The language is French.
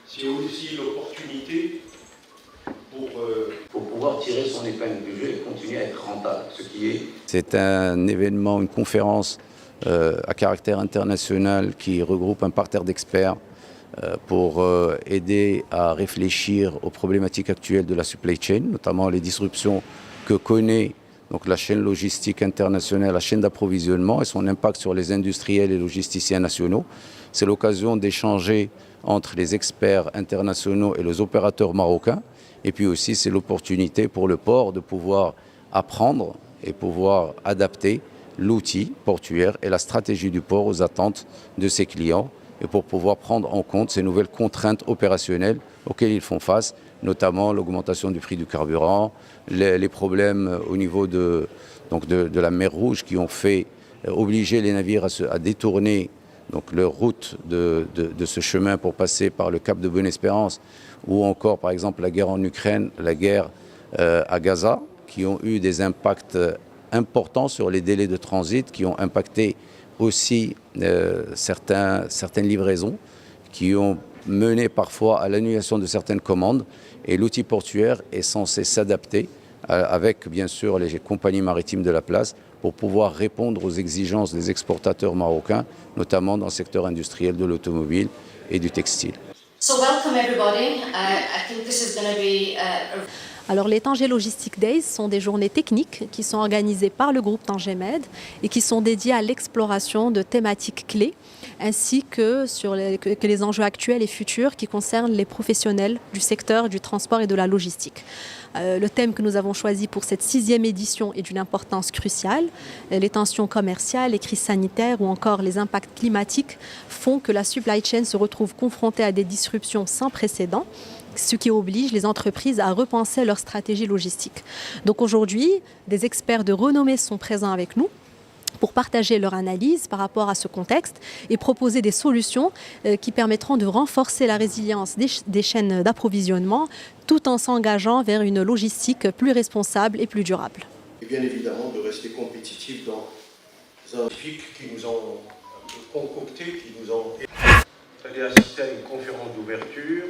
c'est aussi l'opportunité pour pouvoir tirer son épingle du jeu et continuer à être rentable, ce qui est... C'est un événement, une conférence à caractère international qui regroupe un parterre d'experts pour aider à réfléchir aux problématiques actuelles de la supply chain, notamment les disruptions que connaît donc, la chaîne logistique internationale, la chaîne d'approvisionnement et son impact sur les industriels et logisticiens nationaux. C'est l'occasion d'échanger entre les experts internationaux et les opérateurs marocains. Et puis aussi, c'est l'opportunité pour le port de pouvoir apprendre et pouvoir adapter l'outil portuaire et la stratégie du port aux attentes de ses clients et pour pouvoir prendre en compte ces nouvelles contraintes opérationnelles auxquelles ils font face, notamment l'augmentation du prix du carburant, les problèmes au niveau de la mer Rouge qui ont fait obliger les navires à détourner donc, leur route de ce chemin pour passer par le cap de Bonne-Espérance, ou encore par exemple la guerre en Ukraine, la guerre à Gaza, qui ont eu des impacts importants sur les délais de transit, qui ont impacté aussi certaines livraisons, qui ont mené parfois à l'annulation de certaines commandes. Et l'outil portuaire est censé s'adapter avec bien sûr les compagnies maritimes de la place pour pouvoir répondre aux exigences des exportateurs marocains, notamment dans le secteur industriel de l'automobile et du textile. So welcome everybody. I think this is going to be Alors les Tanger Logistic Days sont des journées techniques qui sont organisées par le groupe Tangermed et qui sont dédiées à l'exploration de thématiques clés ainsi que sur les enjeux actuels et futurs qui concernent les professionnels du secteur du transport et de la logistique. Le thème que nous avons choisi pour cette 6e édition est d'une importance cruciale. Les tensions commerciales, les crises sanitaires ou encore les impacts climatiques font que la supply chain se retrouve confrontée à des disruptions sans précédent, ce qui oblige les entreprises à repenser leur stratégie logistique. Donc aujourd'hui, des experts de renommée sont présents avec nous pour partager leur analyse par rapport à ce contexte et proposer des solutions qui permettront de renforcer la résilience des chaînes d'approvisionnement tout en s'engageant vers une logistique plus responsable et plus durable. Et bien évidemment de rester compétitifs dans un pic qui nous ont concocté, qui nous ont aidé à assister à une conférence d'ouverture